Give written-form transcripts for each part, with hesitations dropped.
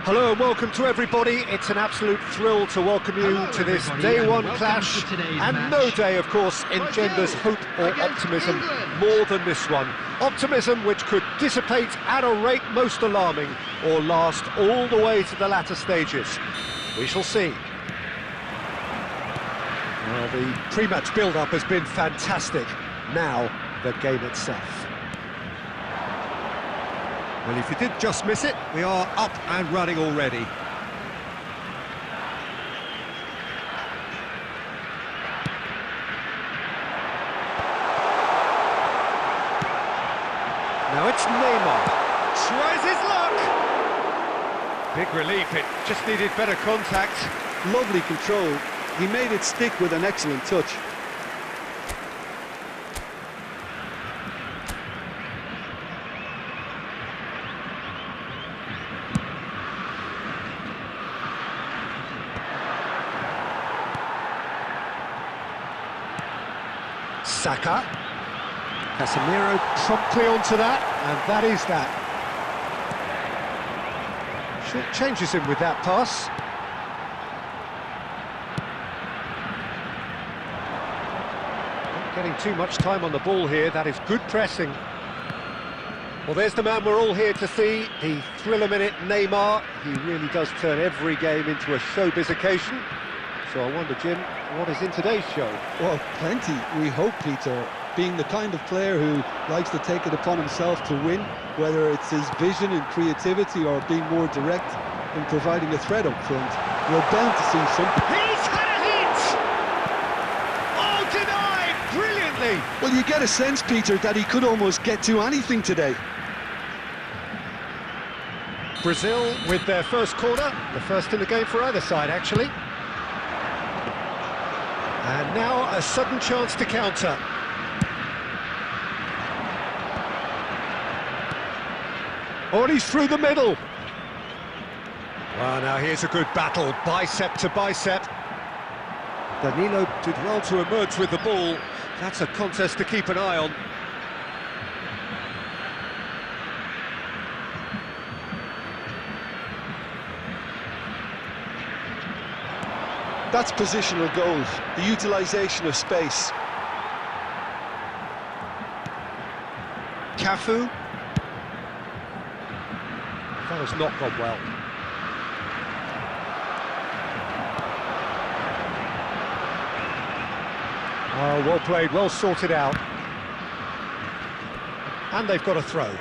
Hello and welcome to everybody. It's an absolute thrill to welcome you to this day one clash, and no day, of course, engenders hope or optimism more than this one. Optimism which could dissipate at a rate most alarming or last all the way to the latter stages. We shall see. Well, the pre-match build-up has been fantastic. Now, the game itself. Well, if you did just miss it, we are up and running already. Now it's Neymar. Tries his luck. Big relief, it just needed better contact. Lovely control. He made it stick with an excellent touch. Saka. Casemiro promptly onto that, and that is that. Short changes him with that pass. Not getting too much time on the ball here, that is good pressing. Well, there's the man we're all here to see, the thriller-minute Neymar. He really does turn every game into a showbiz occasion. So I wonder, Jim, what is in today's show? Well, plenty, we hope, Peter. Being the kind of player who likes to take it upon himself to win, whether it's his vision and creativity or being more direct in providing a threat up front, we're bound to see something. He's had a hit! Oh, denied! Brilliantly! Well, you get a sense, Peter, that he could almost get to anything today. Brazil with their first corner, the first in the game for either side, actually. And now a sudden chance to counter. Oh, and he's through the middle. Well, now here's a good battle, bicep to bicep. Danilo did well to emerge with the ball. That's a contest to keep an eye on. That's positional goals, the utilisation of space. Cafu. That has not gone well. Oh, well played, well sorted out. And they've got a throw.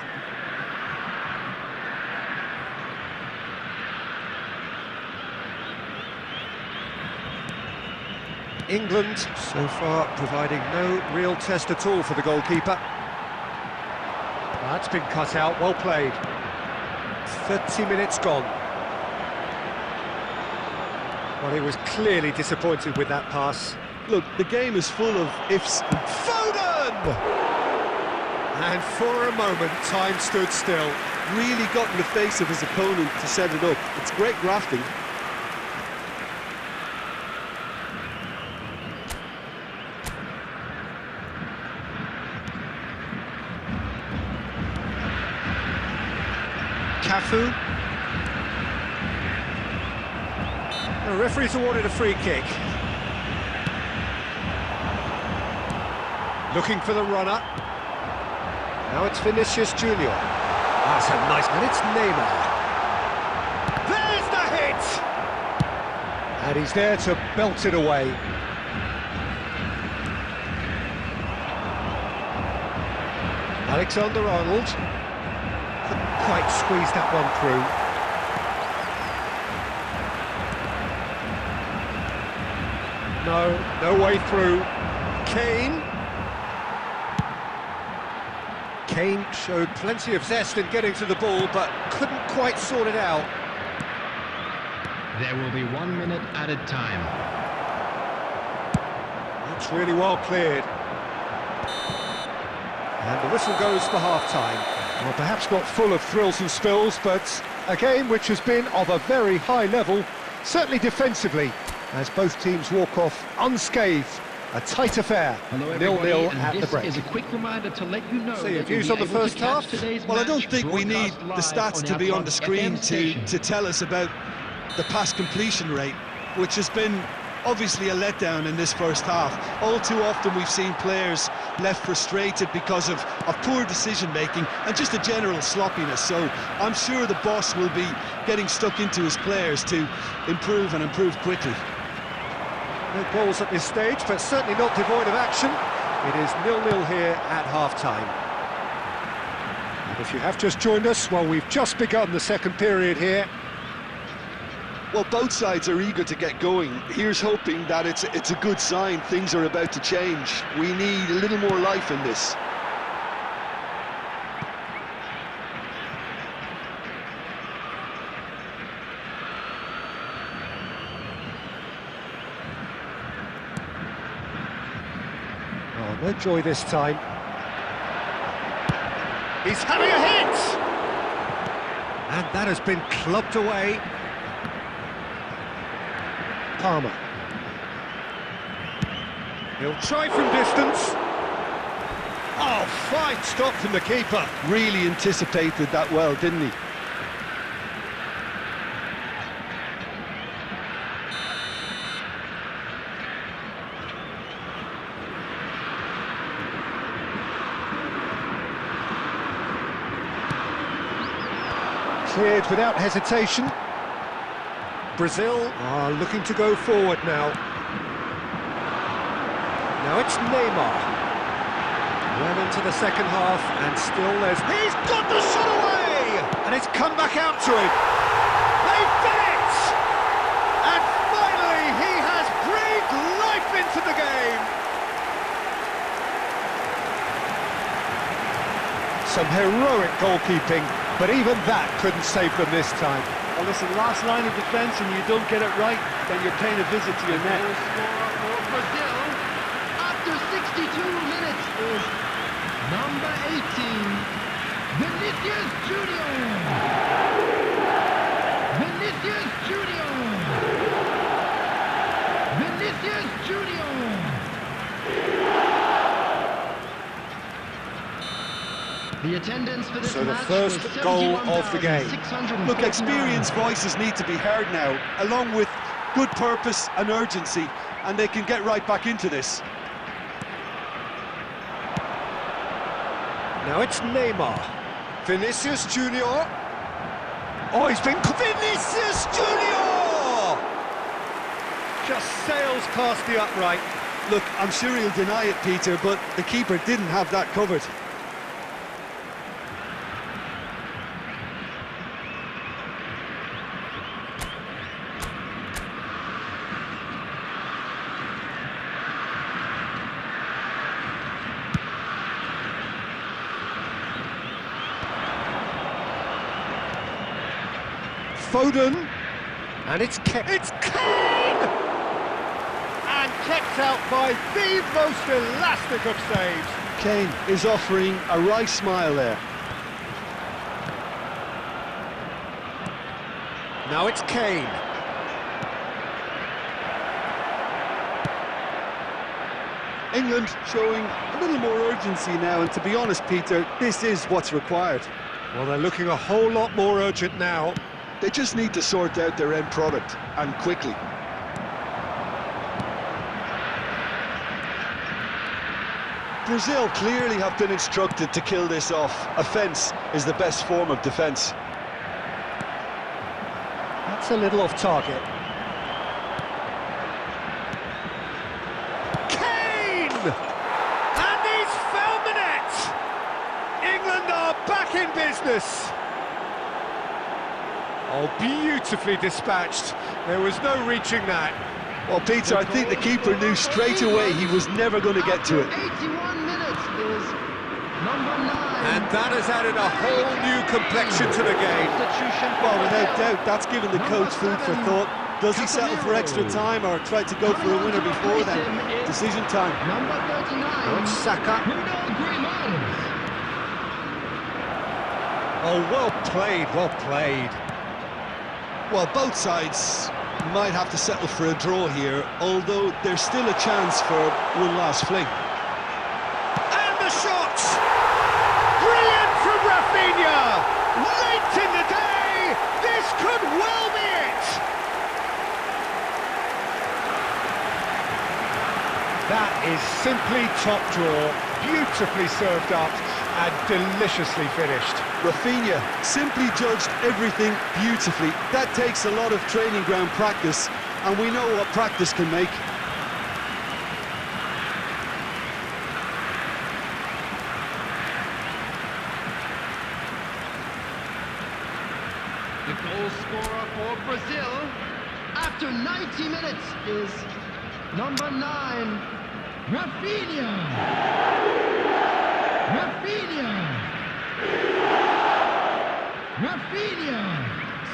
England, so far, providing no real test at all for the goalkeeper. That's been cut out, well played. 30 minutes gone. Well, he was clearly disappointed with that pass. Look, the game is full of ifs. Foden! And for a moment, time stood still. Really got in the face of his opponent to set it up. It's great grafting. Cafu. The referee's awarded a free kick. Looking for the runner. Now it's Vinicius Junior. That's a nice... And it's Neymar. There's the hit! And he's there to belt it away. Alexander-Arnold. Couldn't quite squeeze that one through. No way through. Kane. Kane showed plenty of zest in getting to the ball, but couldn't quite sort it out. There will be 1 minute added time. That's really well cleared. And the whistle goes for half-time. Well, perhaps not full of thrills and spills, but a game which has been of a very high level, certainly defensively, as both teams walk off unscathed A tight affair, Hello, 0-0 and at the this break. is a quick reminder to let you know. So your that you'll views be on the able to first catch half? today's Well, I don't match think we need broadcast the live stats on to our be on Club the screen FM station. to tell us about the pass completion rate, which has been obviously a letdown in this first half. All too often we've seen players left frustrated because of poor decision-making and just a general sloppiness. So I'm sure the boss will be getting stuck into his players to improve and improve quickly. No goals at this stage, but certainly not devoid of action. It is 0-0 here at half-time. And if you have just joined us, well, we've just begun the second period here. Well, both sides are eager to get going. Here's hoping that it's a good sign. Things are about to change. We need a little more life in this. Oh, no joy this time. He's having a hit! And that has been clubbed away. Palmer. He'll try from distance. Oh, fine stop from the keeper. Really anticipated that well, didn't he? Cleared without hesitation. Brazil are looking to go forward now. Now it's Neymar. Well into the second half, and still there's... He's got the shot away! And it's come back out to him. They've done it! And finally he has breathed life into the game. Some heroic goalkeeping, but even that couldn't save them this time. Well, listen, last line of defence and you don't get it right, then you're paying a visit to your net. Goal scorer for Brazil after 62 minutes is number 18, Vinicius Junior. Vinicius Junior. Vinicius Junior. The attendance for this So the match first was goal of the game. 71,659. Look, experienced voices need to be heard now, along with good purpose and urgency, and they can get right back into this. Now it's Neymar. Vinicius Junior. Oh, he's been... Vinicius Junior! Just sails past the upright. Look, I'm sure he'll deny it, Peter, but the keeper didn't have that covered. Foden, and it's Kane! And kept out by the most elastic of saves. Kane is offering a wry smile there. Now it's Kane. England showing a little more urgency now, and to be honest, Peter, this is what's required. Well, they're looking a whole lot more urgent now. They just need to sort out their end product, and quickly. Brazil clearly have been instructed to kill this off. Offence is the best form of defence. That's a little off target. Kane! And he's found the net! England are back in business. Oh, beautifully dispatched. There was no reaching that. Well, Peter, I think the keeper knew straight away he was never going to get to it. 81 minutes is number 9. And that has added a whole new complexion to the game. Well, without doubt, that's given the coach food for thought. Does he settle for extra time or try to go for a winner before then? Decision time. Number 39. Now it's Saka. Bruno Grimaldo. Oh, well played, well played. Well, both sides might have to settle for a draw here, although there's still a chance for one last fling. And the shot! Brilliant from Rafinha! Late in the day, this could well be it! That is simply top draw, beautifully served up and deliciously finished. Rafinha simply judged everything beautifully. That takes a lot of training ground practice, and we know what practice can make. The goal scorer for Brazil after 90 minutes is number 9, Rafinha.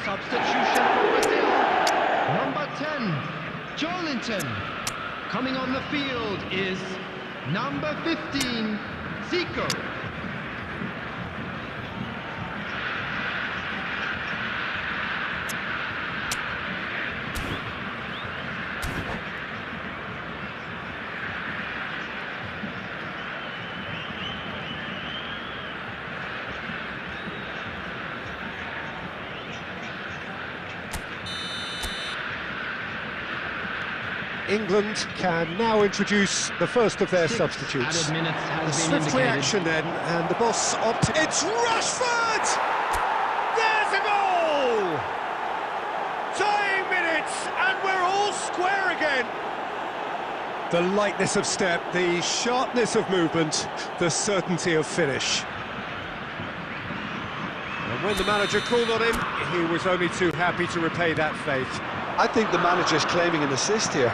Substitution for Brazil. Number 10, Joelinton. Coming on the field is number 15, Zico. England can now introduce the first of their substitutes. Added minutes has been Swift indicated. reaction then, and the boss opted. It's Rashford! There's a goal! Tying minutes, and we're all square again. The lightness of step, the sharpness of movement, the certainty of finish. And when the manager called on him, he was only too happy to repay that faith. I think the manager's claiming an assist here.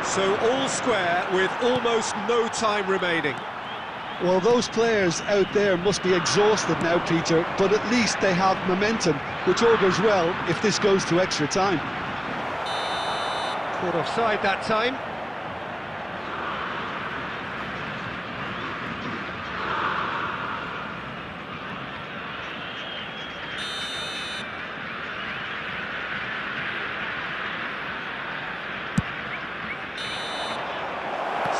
So all square with almost no time remaining. Well, those players out there must be exhausted now, Peter, but at least they have momentum, which augurs well if this goes to extra time. Caught offside that time.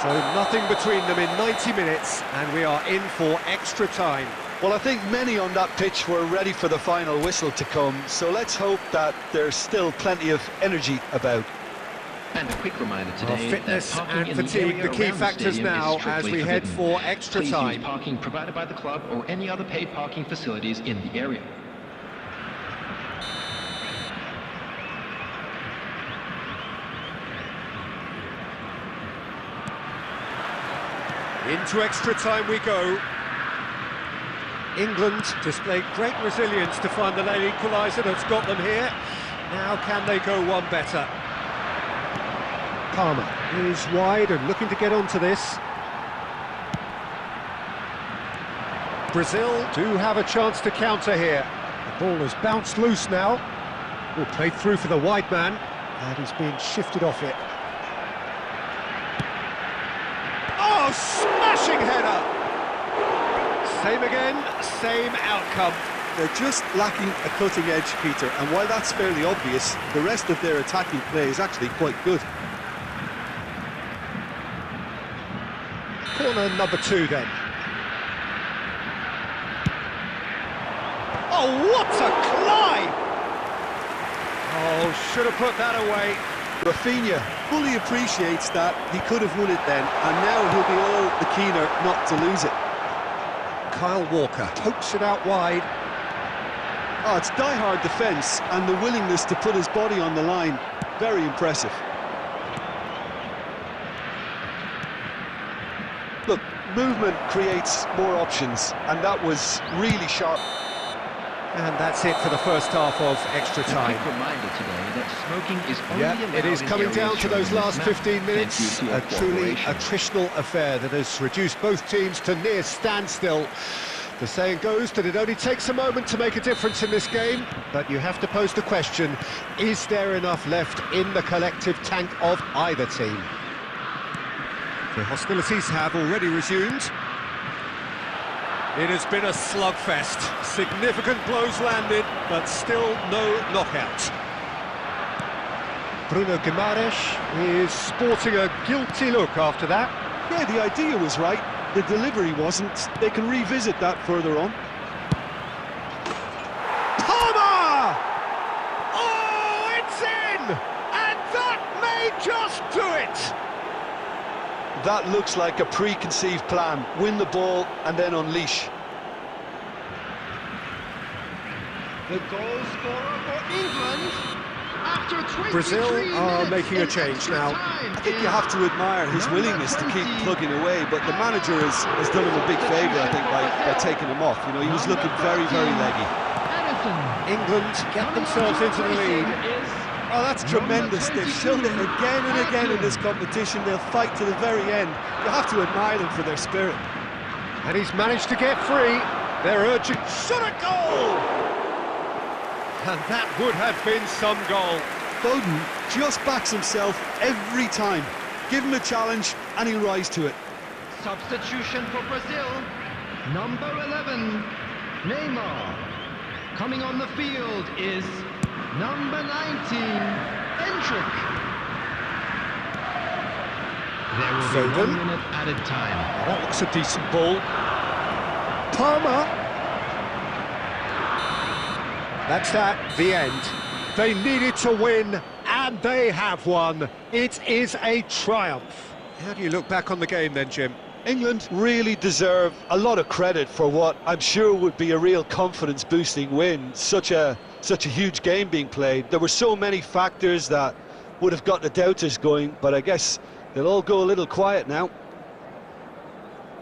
So nothing between them in 90 minutes, and we are in for extra time. Well, I think many on that pitch were ready for the final whistle to come, so let's hope that there's still plenty of energy about. And a quick reminder today Fitness that parking and in fatigue, area the key around factors stadium now is as strictly we head forbidden. for extra Please time. use parking provided by the club or any other paid parking facilities in the area. Into extra time we go. England displayed great resilience to find the late equaliser that's got them here. Now can they go one better? Palmer is wide and looking to get onto this. Brazil do have a chance to counter here. The ball has bounced loose now. Will play through for the wide man, and he's being shifted off it. Oh, smashing header! Same again, same outcome. They're just lacking a cutting edge, Peter, and while that's fairly obvious, the rest of their attacking play is actually quite good. Corner number 2 then. Oh, what a climb! Oh, should have put that away. Rafinha fully appreciates that he could have won it then, and now he'll be all the keener not to lose it. Kyle Walker pokes it out wide. Oh, it's die-hard defence and the willingness to put his body on the line. Very impressive. Look, movement creates more options, and that was really sharp. And that's it for the first half of extra A time. quick reminder today that smoking is only Yeah, allowed it is in coming areas down to those shown on last this map. 15 minutes. Thank you for A your truly cooperation. attritional affair that has reduced both teams to near standstill. The saying goes that it only takes a moment to make a difference in this game, but you have to pose the question, is there enough left in the collective tank of either team? The hostilities have already resumed. It has been a slugfest. Significant blows landed, but still no knockout. Bruno Guimaraes is sporting a guilty look after that. Yeah, the idea was right, the delivery wasn't. They can revisit that further on. Palmer! Oh, it's in! And that may just do it! That looks like a preconceived plan. Win the ball and then unleash. The goal scorer for England after 23 Brazil are minutes making a in change extra now. time I think is you have to admire his willingness to keep plugging away, but the manager has done him a big favour, I think, by taking him off. You know, he was looking very, very leggy. Edison. England get themselves into the lead. Oh, that's tremendous. They've shown it again and again in this competition. They'll fight to the very end. You have to admire them for their spirit. And he's managed to get free. They're urging, shot a goal! And that would have been some goal. Bowden just backs himself every time. Give him a challenge and he'll rise to it. Substitution for Brazil. Number 11, Neymar. Coming on the field is number 19, Endrick. There will be Foden. 1 minute added time. That looks a decent ball. Palmer. That's that, the end. They needed to win, and they have won. It is a triumph. How do you look back on the game then, Jim? England really deserve a lot of credit for what I'm sure would be a real confidence-boosting win. Such a huge game being played. There were so many factors that would have got the doubters going, but I guess they'll all go a little quiet now.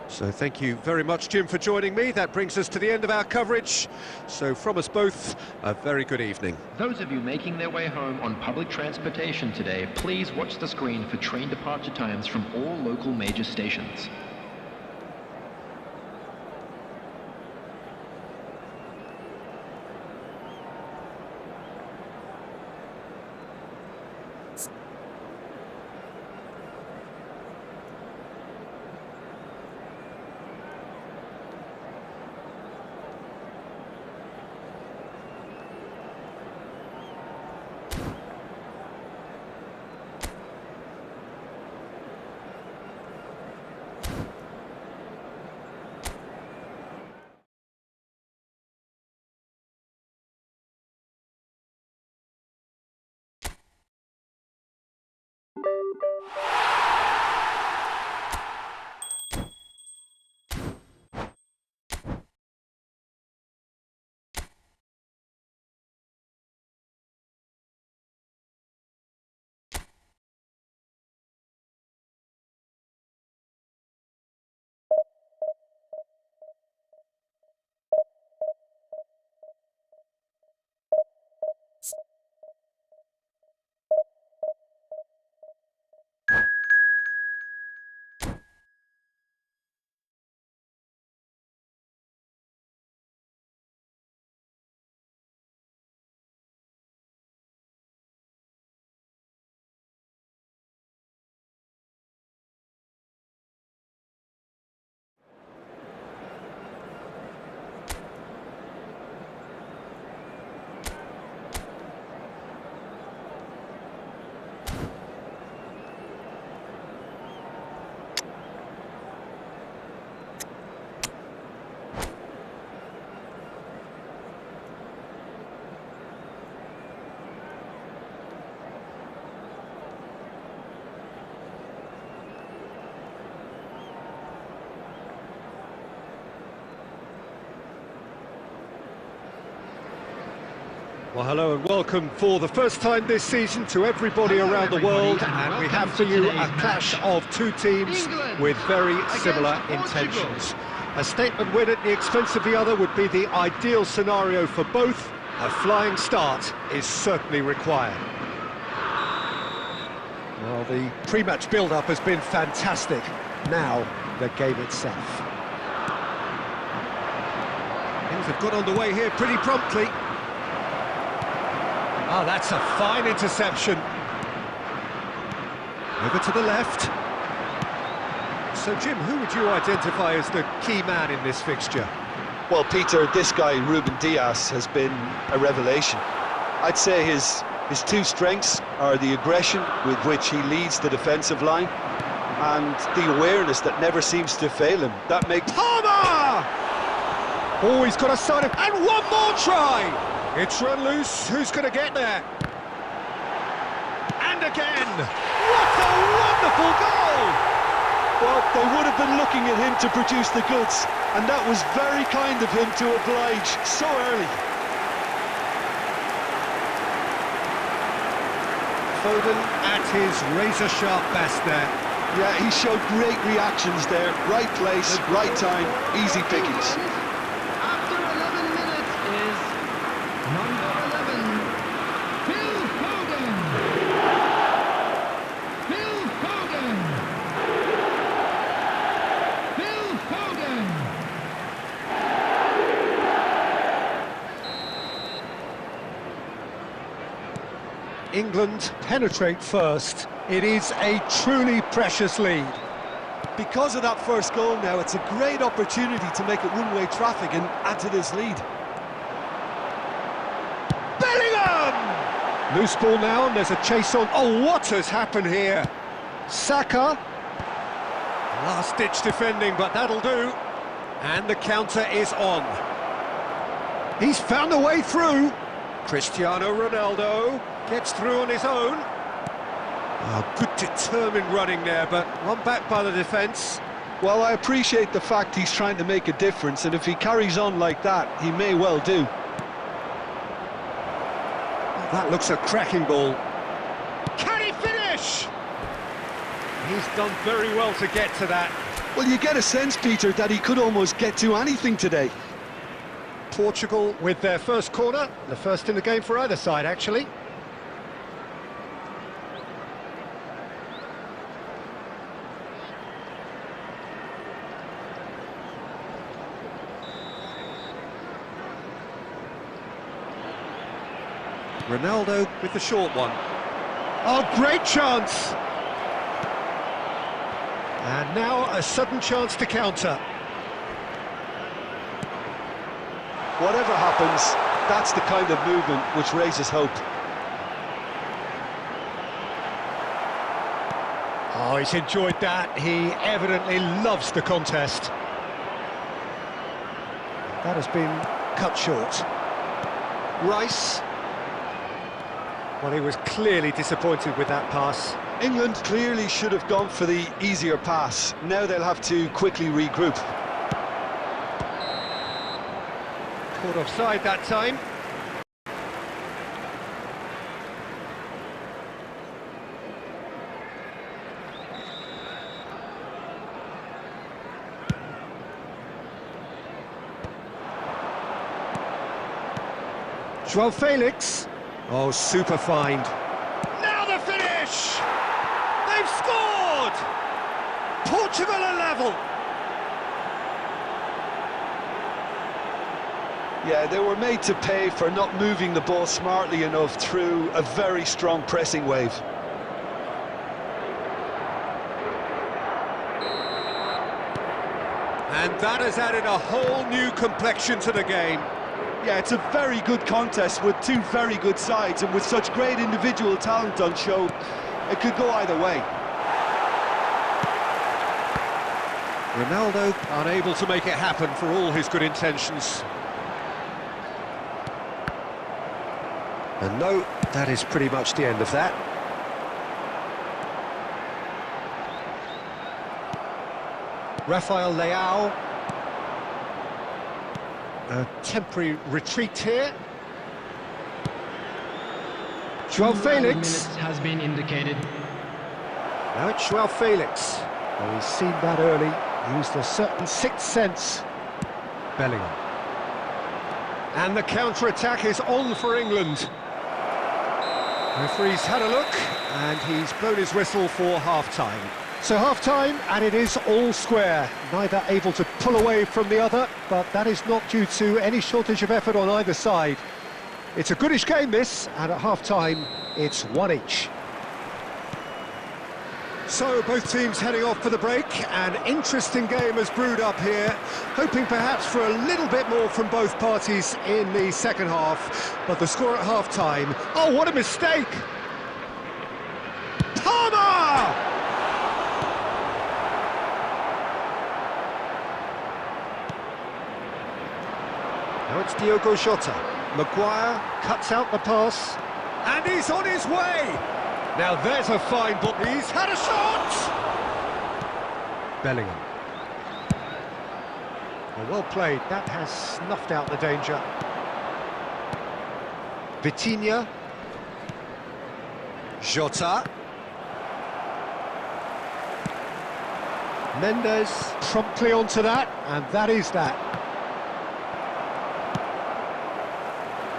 So thank you very much, Jim, for joining me. That brings us to the end of our coverage. So from us both, a very good evening. Those of you making their way home on public transportation today, please watch the screen for train departure times from all local major stations. Well, hello and welcome for the first time this season to everybody around the world, and we have for you a clash of two teams with very similar intentions. A statement win at the expense of the other would be the ideal scenario for both. A flying start is certainly required. Well, the pre-match build-up has been fantastic. Now, the game itself. Things have got underway here pretty promptly. Oh, that's a fine interception. Over to the left. So, Jim, who would you identify as the key man in this fixture? Well, Peter, this guy, Ruben Dias, has been a revelation. I'd say his His two strengths are the aggression with which he leads the defensive line and the awareness that never seems to fail him. That makes... Palmer! Oh, he's got a side of... And one more try! It's run loose. Who's going to get there? And again! What a wonderful goal! Well, they would have been looking at him to produce the goods, and that was very kind of him to oblige so early. Foden at his razor-sharp best there. Yeah, he showed great reactions there. Right place, right time, easy pickings. After 11 minutes is number 11, Phil Foden. Phil Foden. Phil Foden. England penetrate first. It is a truly precious lead. Because of that first goal now, it's a great opportunity to make it one-way traffic and add to this lead. Bellingham! Loose ball now, and there's a chase on. Oh, what has happened here? Saka. Last-ditch defending, but that'll do. And the counter is on. He's found a way through. Cristiano Ronaldo gets through on his own. Oh, good determined running there, but run back by the defence. Well, I appreciate the fact he's trying to make a difference, and if he carries on like that, he may well do. That looks a cracking ball. Can he finish? He's done very well to get to that. Well, you get a sense, Peter, that he could almost get to anything today. Portugal with their first corner, the first in the game for either side, actually. Ronaldo with the short one. Oh, great chance! And now a sudden chance to counter. Whatever happens, that's the kind of movement which raises hope. Oh, he's enjoyed that. He evidently loves the contest. That has been cut short. Rice. Well, he was clearly disappointed with that pass. England clearly should have gone for the easier pass. Now they'll have to quickly regroup. Caught offside that time. João Felix. Oh, super find. Now the finish! They've scored! Portugal are level! Yeah, they were made to pay for not moving the ball smartly enough through a very strong pressing wave. And that has added a whole new complexion to the game. Yeah, it's a very good contest with two very good sides, and with such great individual talent on show, it could go either way. Ronaldo unable to make it happen for all his good intentions. And no, that is pretty much the end of that. Rafael Leao. A temporary retreat here. João Felix. Has been indicated. Now it's João Felix. Well, he's seen that early. Used a certain sixth sense. Bellingham. And the counter-attack is on for England. Referee's had a look, and he's blown his whistle for half-time. So half-time, and it is all square. Neither able to pull away from the other, but that is not due to any shortage of effort on either side. It's a goodish game, this, and at half-time, it's one each. So both teams heading off for the break. An interesting game has brewed up here, hoping perhaps for a little bit more from both parties in the second half. But the score at half-time, oh, what a mistake! Palmer! Now it's Diogo Jota. Maguire cuts out the pass, and he's on his way! Now there's a fine ball. He's had a shot! Bellingham. Well played. That has snuffed out the danger. Vitinha. Jota. Mendes promptly onto that, and that is that.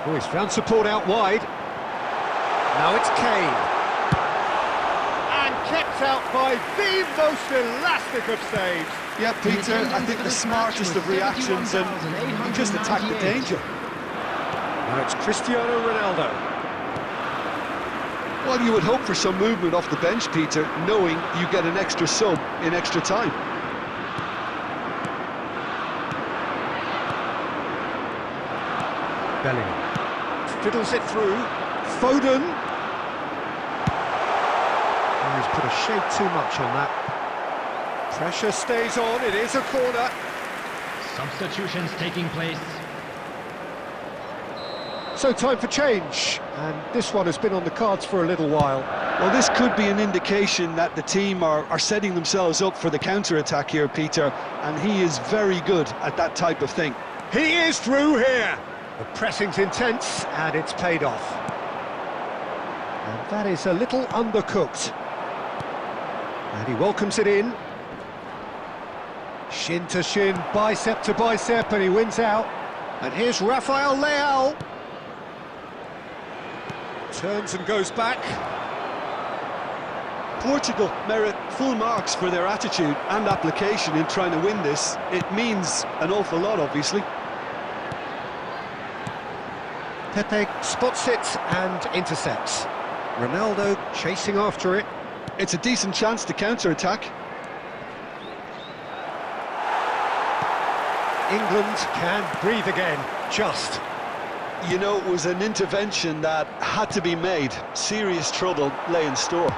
Oh, he's found support out wide. Now it's Kane. Kept out by the most elastic of saves. Yeah, Peter, I think the smartest of reactions, and he just attacked the danger. Now it's Cristiano Ronaldo. Well, you would hope for some movement off the bench, Peter, knowing you get an extra sub in extra time. Bellingham fiddles it through. Foden. He's put a shade too much on that. Pressure stays on, it is a corner. Substitutions taking place. So time for change, and this one has been on the cards for a little while. Well, this could be an indication that the team are setting themselves up for the counter-attack here, Peter, and he is very good at that type of thing. He is through here. The pressing's intense, and it's paid off. And that is a little undercooked. And he welcomes it in. Shin to shin, bicep to bicep, and he wins out. And here's Rafael Leao. Turns and goes back. Portugal merit full marks for their attitude and application in trying to win this. It means an awful lot, obviously. Pepe spots it and intercepts. Ronaldo chasing after it. It's a decent chance to counter-attack. England can breathe again, just. You know, it was an intervention that had to be made. Serious trouble lay in store.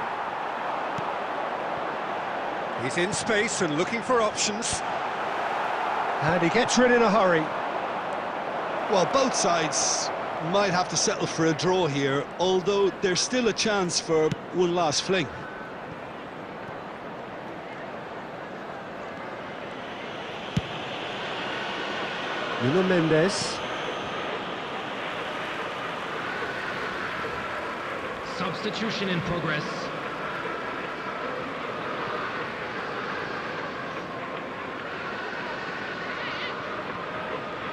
He's in space and looking for options. And he gets rid in a hurry. Well, both sides might have to settle for a draw here, although there's still a chance for one last fling. Nuno Mendes. Substitution in progress.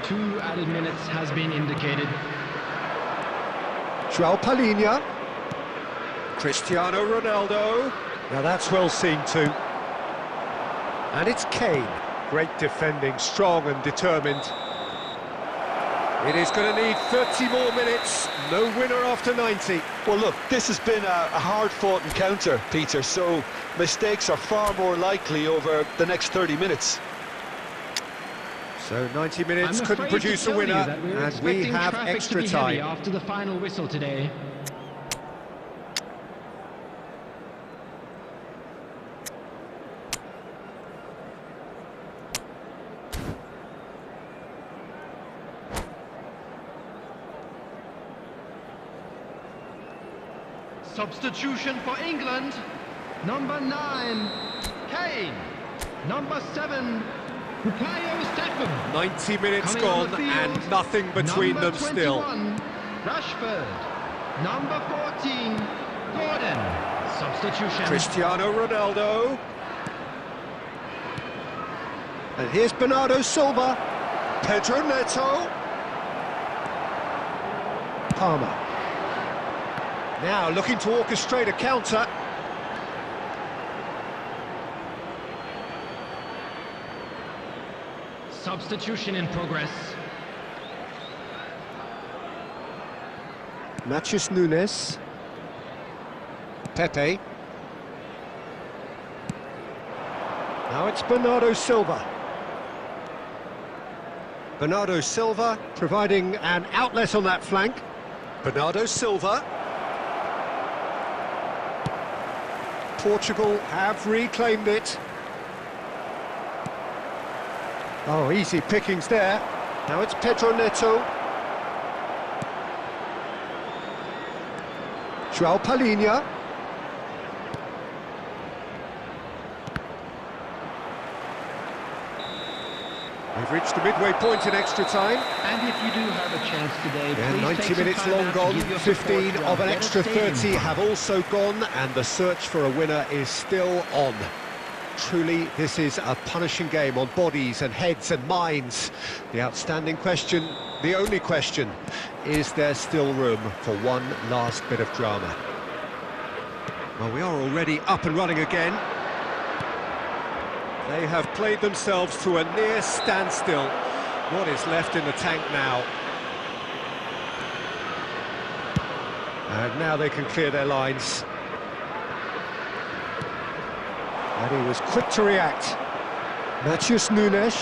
Two added minutes has been indicated. João Palhinha. Cristiano Ronaldo. Now that's well seen too. And it's Kane. Great defending, strong and determined. It is going to need 30 more minutes. No winner after 90. Well, look, this has been a hard-fought encounter, Peter, so mistakes are far more likely over the next 30 minutes. So 90 minutes couldn't produce a winner, and we have extra time. After the final whistle today. Substitution for England. Number 9, Kane. Number 7, Bukayo Saka. 90 minutes gone and nothing between them still. Rashford. Number 14, Gordon. Substitution. Cristiano Ronaldo. And here's Bernardo Silva. Pedro Neto. Palmer. Now looking to orchestrate a counter. Substitution in progress. Matheus Nunes. Pepe. Now it's Bernardo Silva. Bernardo Silva providing an outlet on that flank. Bernardo Silva. Portugal have reclaimed it. Oh, easy pickings there. Now it's Pedro Neto. João Palhinha. We've reached the midway point in extra time. And if you do have a chance today, Yeah, please 90 take some minutes time long out to gone, give your 15 support to of our an extra devastating 30 have also gone, and the search for a winner is still on. Truly, this is a punishing game on bodies and heads and minds. The outstanding question, the only question, is there still room for one last bit of drama? Well, we are already up and running again. They have played themselves to a near standstill. What is left in the tank now? And now they can clear their lines. And he was quick to react. Matheus Nunes.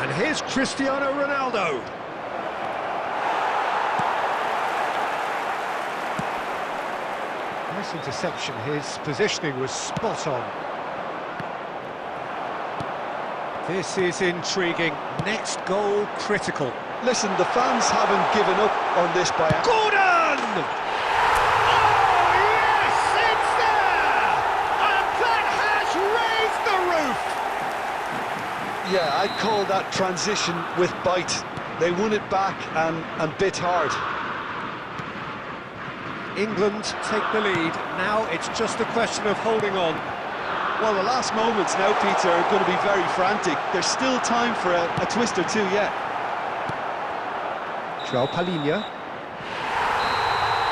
And here's Cristiano Ronaldo. Nice interception. His positioning was spot on. This is intriguing. Next goal critical. Listen, the fans haven't given up on this by... Gordon! Oh, yes, it's there! And that has raised the roof! Yeah, I call that transition with bite. They won it back and bit hard. England take the lead. Now it's just a question of holding on. Well, the last moments now, Peter, are going to be very frantic. There's still time for a twist or two yet. João Palhinha.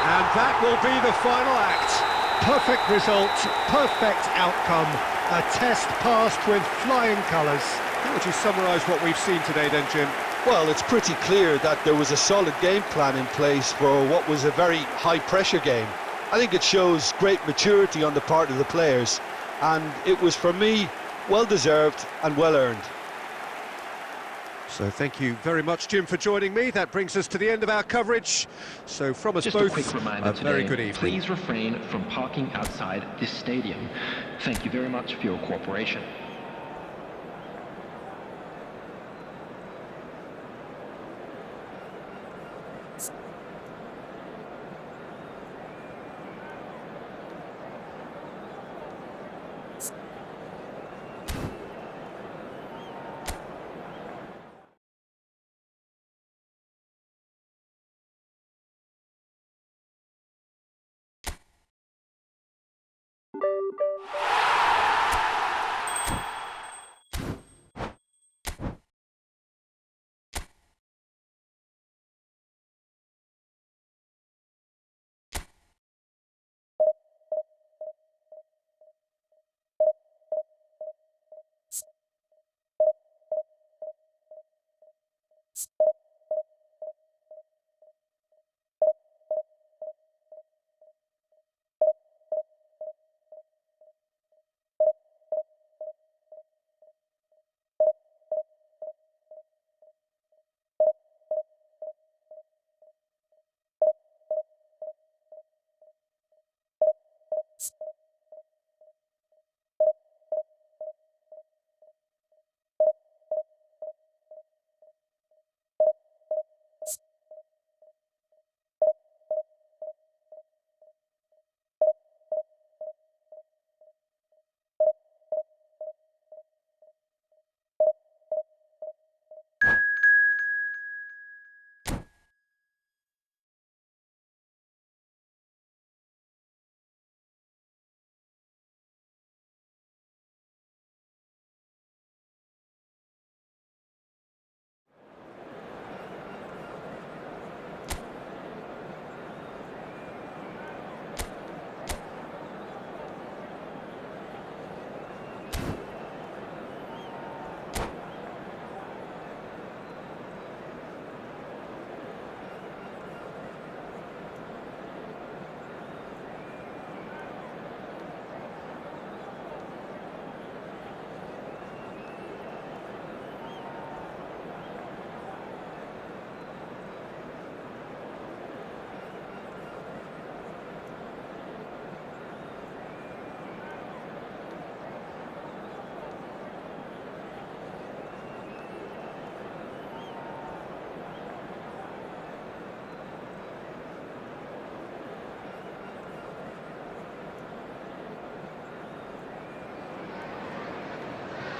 And that will be the final act. Perfect result, perfect outcome. A test passed with flying colours. How would you summarise what we've seen today then, Jim? Well, it's pretty clear that there was a solid game plan in place for what was a very high-pressure game. I think it shows great maturity on the part of the players, and it was, for me, well-deserved and well-earned. So thank you very much, Jim, for joining me. That brings us to the end of our coverage. So from us Just both, a quick reminder today, very good evening. please refrain from parking outside this stadium. Thank you very much for your cooperation.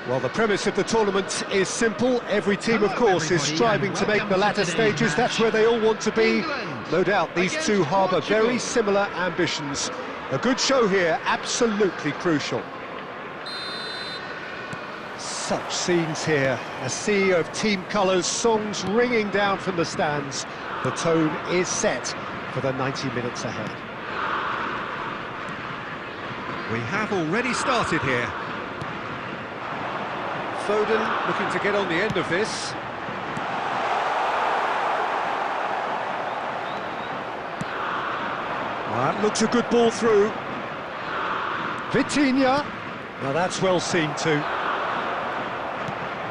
Well, the premise of the tournament is simple. Every team, of course, is striving to make the latter stages. That's where they all want to be. No doubt, these two harbour very similar ambitions. A good show here, absolutely crucial. Such scenes here. A sea of team colours, songs ringing down from the stands. The tone is set for the 90 minutes ahead. We have already started here. Foden looking to get on the end of this. That looks a good ball through. Vitinha. Now that's well seen too.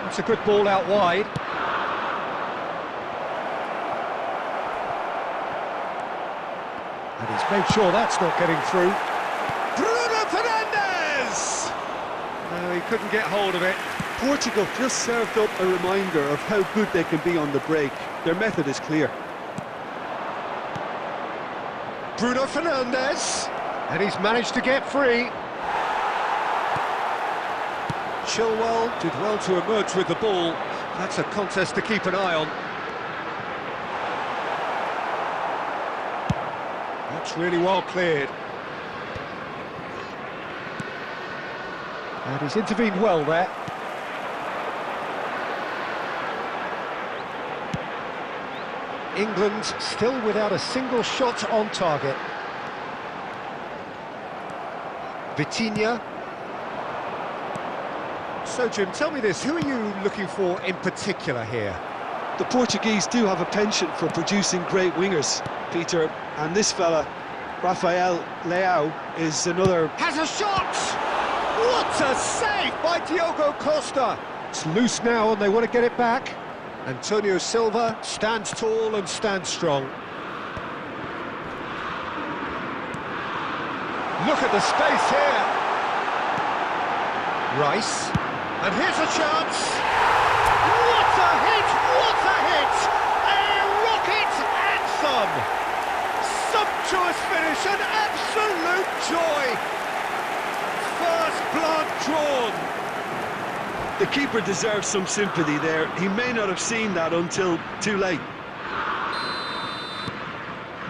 That's a good ball out wide. And he's made sure that's not getting through. Bruno Fernandes! No, he couldn't get hold of it. Portugal just served up a reminder of how good they can be on the break. Their method is clear. Bruno Fernandes, and he's managed to get free. Chilwell did well to emerge with the ball. That's a contest to keep an eye on. That's really well cleared. And he's intervened well there. England still without a single shot on target. Vitinha. So, Jim, tell me this, who are you looking for in particular here? The Portuguese do have a penchant for producing great wingers, Peter, and this fella, Rafael Leao, is another... Has a shot! What a save by Diogo Costa! It's loose now and they want to get it back. Antonio Silva stands tall and stands strong. Look at the space here. Rice. And here's a chance. What a hit! What a hit! A rocket and some. Sumptuous finish, an absolute joy. First blood drawn. The keeper deserves some sympathy there. He may not have seen that until too late.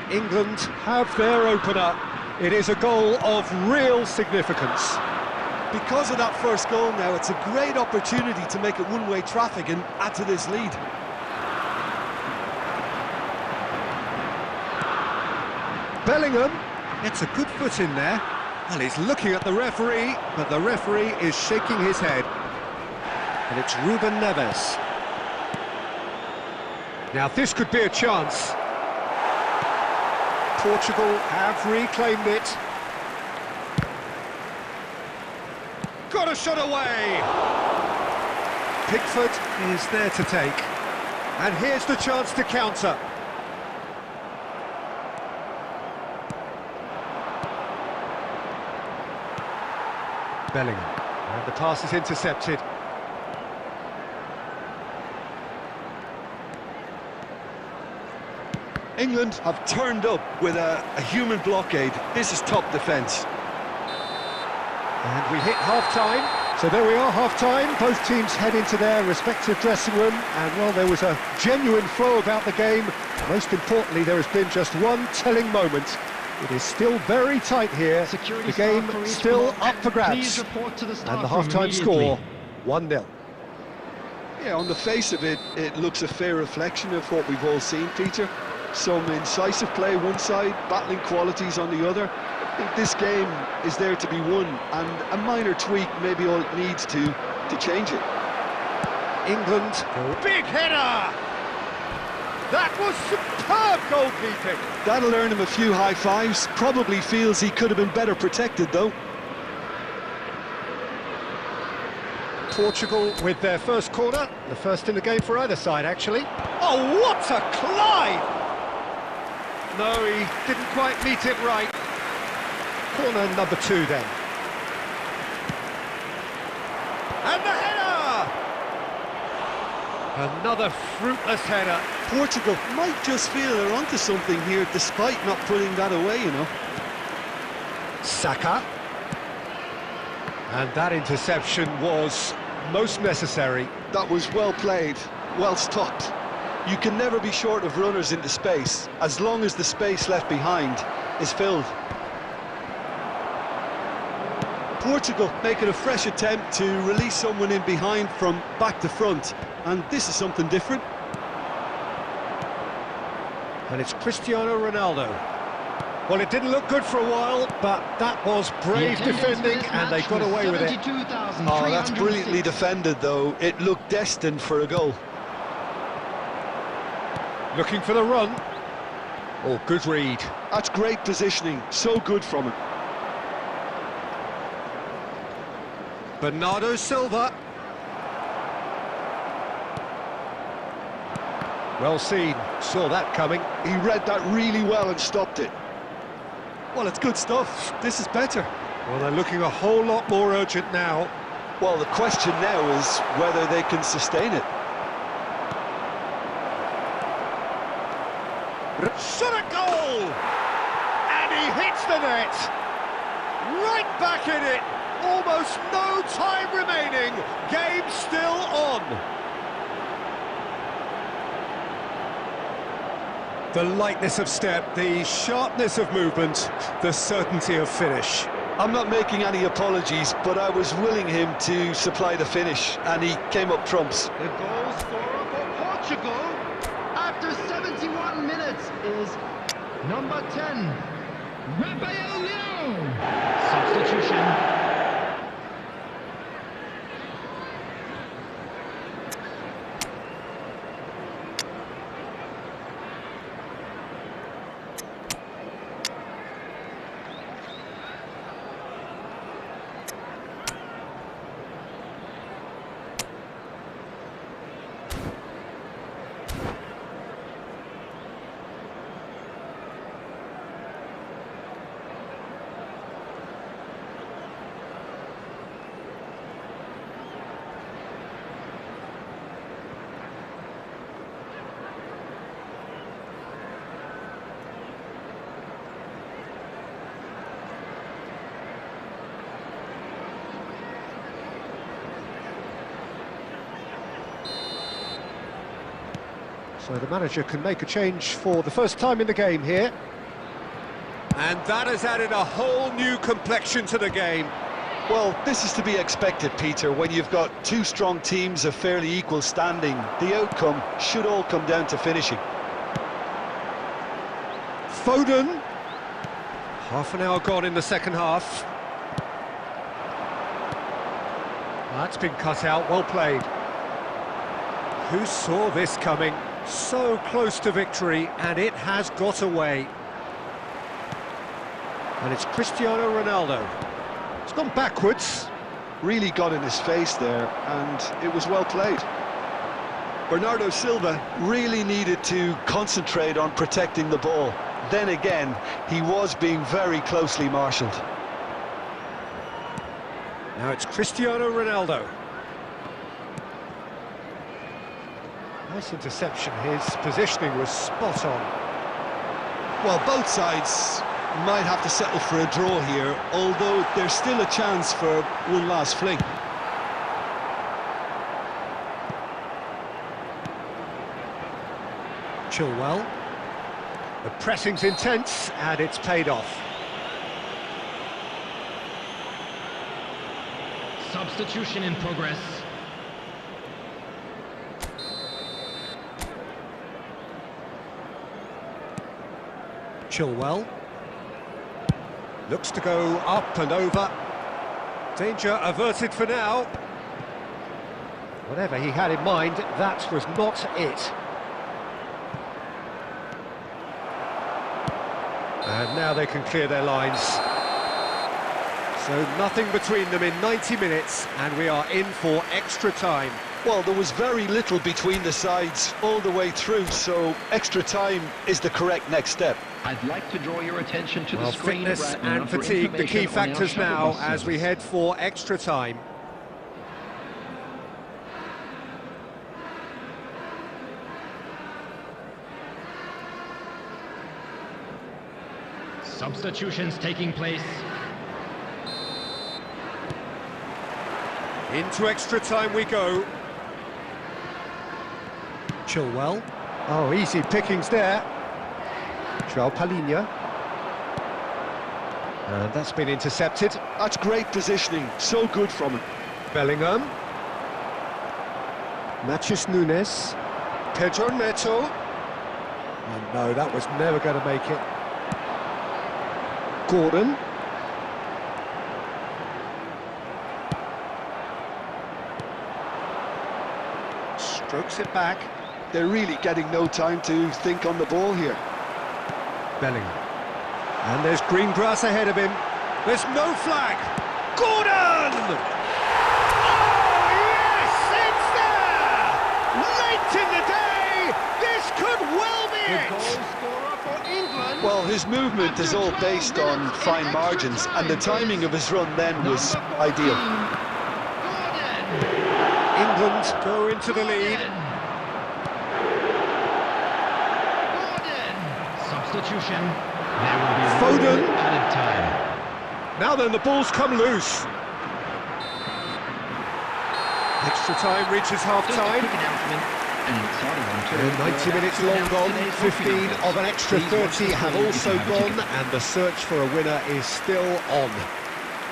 England have their opener. It is a goal of real significance. Because of that first goal now, it's a great opportunity to make it one-way traffic and add to this lead. Bellingham gets a good foot in there. Well, he's looking at the referee, but the referee is shaking his head. And it's Ruben Neves. Now this could be a chance. Portugal have reclaimed it. Got a shot away! Pickford is there to take. And here's the chance to counter. Bellingham. And the pass is intercepted. England have turned up with a human blockade. This is top defence. And we hit half-time. So there we are, half-time. Both teams head into their respective dressing room. And, well, there was a genuine flow about the game. Most importantly, there has been just one telling moment. It is still very tight here. The game still up for grabs. And the half-time score, 1-0. Yeah, on the face of it, it looks a fair reflection of what we've all seen, Peter. Some incisive play one side, battling qualities on the other. I think this game is there to be won, and a minor tweak maybe all it needs to change it. England, big header! That was superb goalkeeping! That'll earn him a few high fives. Probably feels he could have been better protected, though. Portugal with their first corner, the first in the game for either side, actually. Oh, what a climb! No, he didn't quite meet it right. Corner number 2 then. And the header! Another fruitless header. Portugal might just feel they're onto something here, despite not putting that away, you know. Saka. And that interception was most necessary. That was well played, well stopped. You can never be short of runners into space, as long as the space left behind is filled. Portugal making a fresh attempt to release someone in behind from back to front, and this is something different. And it's Cristiano Ronaldo. Well, it didn't look good for a while, but that was brave defending, and they got away with it. Oh, that's brilliantly defended, though. It looked destined for a goal. Looking for the run. Oh, good read. That's great positioning, so good from him. Bernardo Silva. Well seen, saw that coming. He read that really well and stopped it. Well, it's good stuff. This is better. Well, they're looking a whole lot more urgent now. Well, the question now is whether they can sustain it. Shot a goal! And he hits the net! Right back in it! Almost no time remaining. Game still on. The lightness of step, the sharpness of movement, the certainty of finish. I'm not making any apologies, but I was willing him to supply the finish, and he came up trumps. The goal scorer for Portugal after 71 minutes is number 10, Rafael Leão. Substitution. So the manager can make a change for the first time in the game here. And that has added a whole new complexion to the game. Well, this is to be expected, Peter. When you've got two strong teams of fairly equal standing, the outcome should all come down to finishing. Foden. Half an hour gone in the second half. That's been cut out, well played. Who saw this coming? So close to victory, and it has got away. And it's Cristiano Ronaldo. It's gone backwards. Really got in his face there, and it was well played. Bernardo Silva really needed to concentrate on protecting the ball. Then again, he was being very closely marshalled. Now it's Cristiano Ronaldo. Nice interception, his positioning was spot on. Well, both sides might have to settle for a draw here, although there's still a chance for one last fling. Chilwell. The pressing's intense, and it's paid off. Substitution in progress. Chilwell. Looks to go up and over. Danger averted for now. Whatever he had in mind, that was not it. And now they can clear their lines. So nothing between them in 90 minutes, and we are in for extra time. Well, there was very little between the sides all the way through, so extra time is the correct next step. I'd like to draw your attention to the screen. Fitness right now and for fatigue, the key information on our factors shuttle now bus as we service. head for extra time. Substitutions taking place. Into extra time we go. Chilwell. Oh, easy pickings there. João Palhinha. And that's been intercepted. That's great positioning, so good from him. Bellingham. Matheus Nunes. Pedro Neto. And no, that was never going to make it. Gordon. Strokes it back. They're really getting no time to think on the ball here. Bellingham. And there's green grass ahead of him. There's no flag. Gordon! Oh, yes, it's there! Late in the day, this could well be The it! goal scorer for England. Well, his movement is all based on fine margins, and the timing of his run then was ideal. England go into the lead. Substitution. There will be Foden. added time. Now then, the ball's come loose. Extra time reaches half-time. And 90 minutes long gone, 15 of an extra 30 have also gone, and the search for a winner is still on.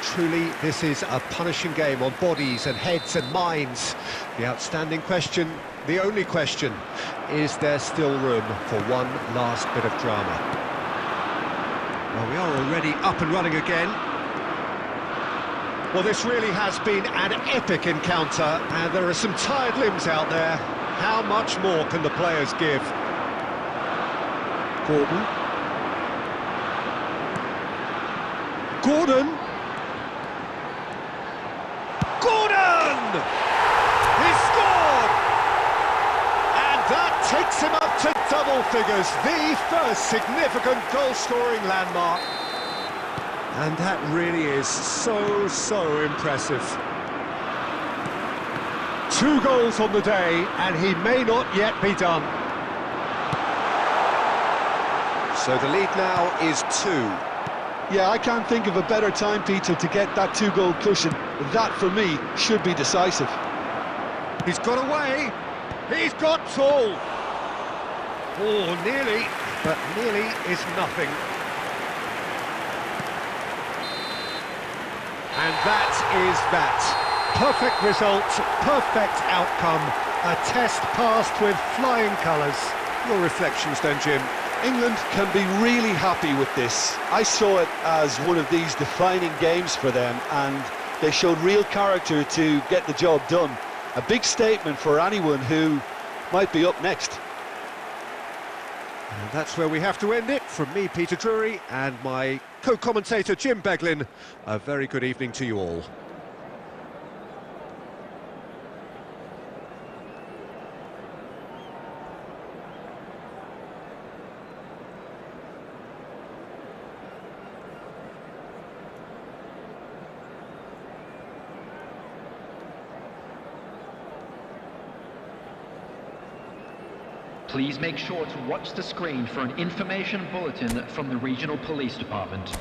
Truly, this is a punishing game on bodies and heads and minds. The outstanding question, the only question, is there still room for one last bit of drama? Well, we are already up and running again. Well, this really has been an epic encounter, and there are some tired limbs out there. How much more can the players give? Gordon. Gordon! Gordon! He scored! And that takes him up to double figures, the first significant goal-scoring landmark. And that really is so impressive. 2 goals on the day, and he may not yet be done. So the lead now is 2. Yeah, I can't think of a better time, Peter, to get that 2-goal cushion. That, for me, should be decisive. He's got away. He's got tall. Oh, nearly, but nearly is nothing. And that is that. Perfect result, perfect outcome. A test passed with flying colours. Your reflections then, Jim? England can be really happy with this. I saw it as one of these defining games for them, and they showed real character to get the job done. A big statement for anyone who might be up next. And that's where we have to end it. From me, Peter Drury, and my co-commentator, Jim Beglin. A very good evening to you all. Please make sure to watch the screen for an information bulletin from the Regional Police Department.